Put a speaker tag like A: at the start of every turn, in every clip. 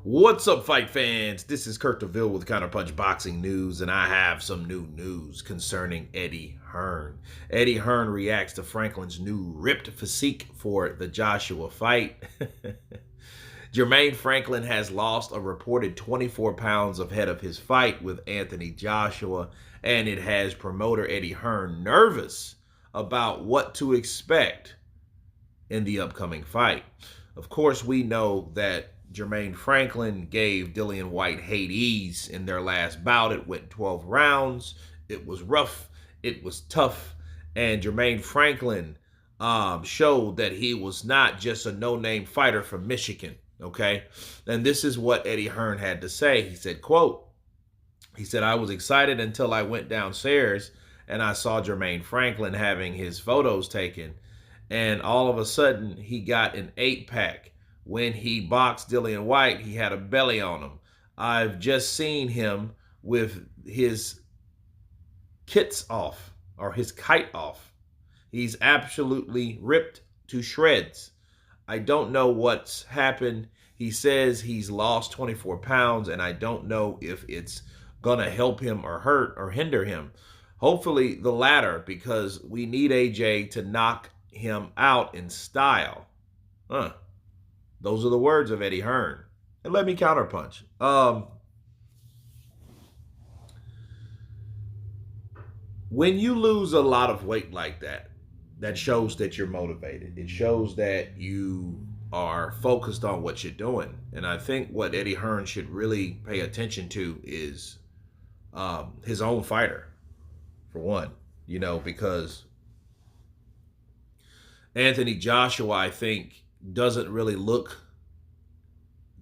A: What's up, fight fans? This is Kurt DeVille with Counterpunch Boxing News, and I have some new news concerning Eddie Hearn. Eddie Hearn reacts to Franklin's new ripped physique for the Joshua fight. Jermaine Franklin has lost a reported 24 pounds ahead of his fight with Anthony Joshua, and it has promoter Eddie Hearn nervous about what to expect in the upcoming fight. Of course, we know that Jermaine Franklin gave Dillian Whyte Hades in their last bout. It went 12 rounds. It was rough. It was tough. And Jermaine Franklin showed that he was not just a no-name fighter from Michigan, okay? And this is what Eddie Hearn had to say. He said, quote, I was excited until I went downstairs and I saw Jermaine Franklin having his photos taken. And all of a sudden, he got an 8-pack. When he boxed Dillian Whyte, he had a belly on him. I've just seen him with his kits off, or his kite off. He's absolutely ripped to shreds. I don't know what's happened. He says he's lost 24 pounds, and I don't know if it's going to help him or hurt or hinder him. Hopefully the latter, because we need AJ to knock him out in style. Those are the words of Eddie Hearn. And let me counterpunch. When you lose a lot of weight like that, that shows that you're motivated. It shows that you are focused on what you're doing. And I think what Eddie Hearn should really pay attention to is his own fighter, for one, because Anthony Joshua, I think, doesn't really look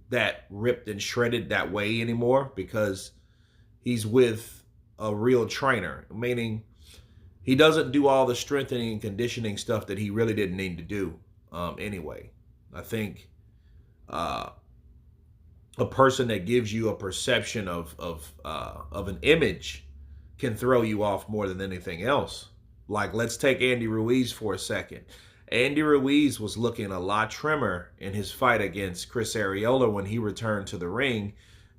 A: that ripped and shredded that way anymore because he's with a real trainer, meaning he doesn't do all the strengthening and conditioning stuff that he really didn't need to do anyway. I think a person that gives you a perception of an image can throw you off more than anything else. Like, let's take Andy Ruiz for a second. Andy Ruiz was looking a lot trimmer in his fight against Chris Arreola when he returned to the ring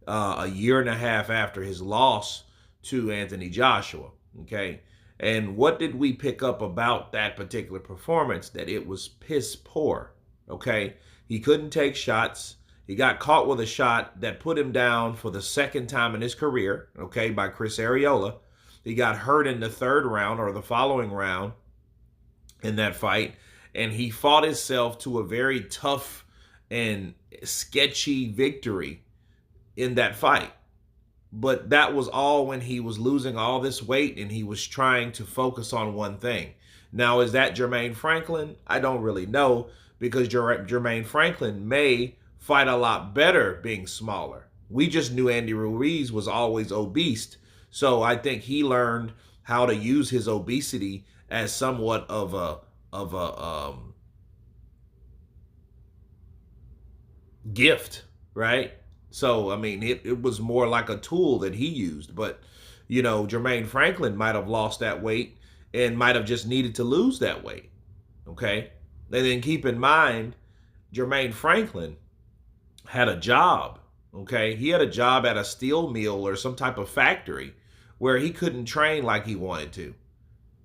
A: a year and a half after his loss to Anthony Joshua, okay? And what did we pick up about that particular performance? That it was piss poor, okay? He couldn't take shots. He got caught with a shot that put him down for the second time in his career, okay, by Chris Arreola. He got hurt in the third round or the following round in that fight. And he fought himself to a very tough and sketchy victory in that fight. But that was all when he was losing all this weight and he was trying to focus on one thing. Now, is that Jermaine Franklin? I don't really know, because Jermaine Franklin may fight a lot better being smaller. We just knew Andy Ruiz was always obese. So I think he learned how to use his obesity as somewhat of a gift, right? So, I mean, it was more like a tool that he used. But, Jermaine Franklin might have lost that weight and might have just needed to lose that weight, okay? And then keep in mind, Jermaine Franklin had a job, okay? He had a job at a steel mill or some type of factory where he couldn't train like he wanted to.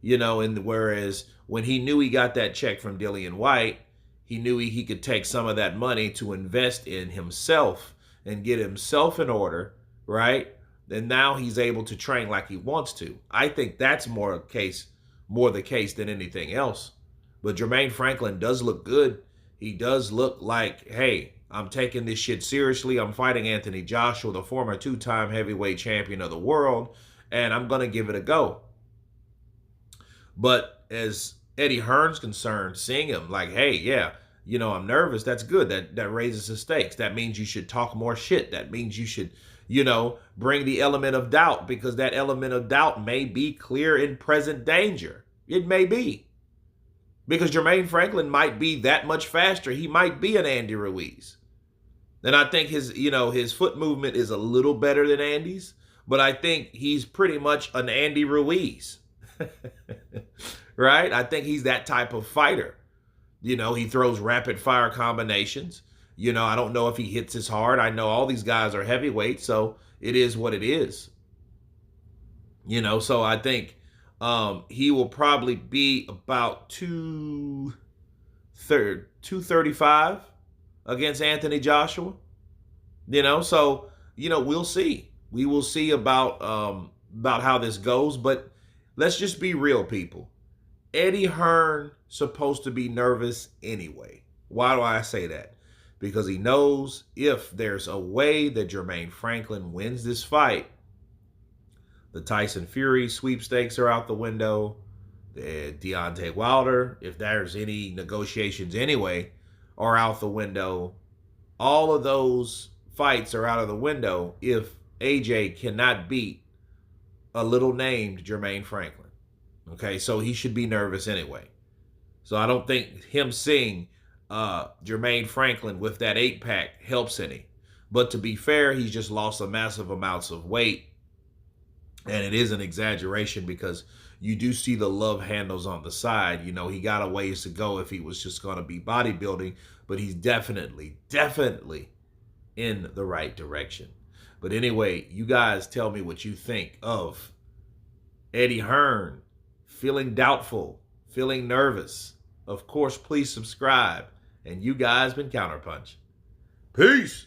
A: And whereas when he knew he got that check from Dillian Whyte, he knew he could take some of that money to invest in himself and get himself in order, right? And now he's able to train like he wants to. I think that's more the case than anything else. But Jermaine Franklin does look good. He does look like, hey, I'm taking this shit seriously. I'm fighting Anthony Joshua, the former 2-time heavyweight champion of the world, and I'm going to give it a go. But as Eddie Hearn's concerned, seeing him like, hey, yeah, I'm nervous. That's good. That raises the stakes. That means you should talk more shit. That means you should, bring the element of doubt, because that element of doubt may be clear and present danger. It may be. Because Jermaine Franklin might be that much faster. He might be an Andy Ruiz. And I think his foot movement is a little better than Andy's, but I think he's pretty much an Andy Ruiz. Right? I think he's that type of fighter. He throws rapid fire combinations. I don't know if he hits as hard. I know all these guys are heavyweights, so it is what it is. So I think he will probably be about 235 against Anthony Joshua. So we'll see. We will see about how this goes. But let's just be real, people. Eddie Hearn supposed to be nervous anyway. Why do I say that? Because he knows if there's a way that Jermaine Franklin wins this fight, the Tyson Fury sweepstakes are out the window. The Deontay Wilder, if there's any negotiations anyway, are out the window. All of those fights are out of the window if AJ cannot beat a little named Jermaine Franklin. Okay, so he should be nervous anyway. So I don't think him seeing Jermaine Franklin with that 8-pack helps any. But to be fair, he's just lost a massive amounts of weight. And it is an exaggeration because you do see the love handles on the side. He got a ways to go if he was just going to be bodybuilding. But he's definitely in the right direction. But anyway, you guys tell me what you think of Eddie Hearn feeling doubtful, feeling nervous. Of course, please subscribe. And you guys been Counterpunch. Peace.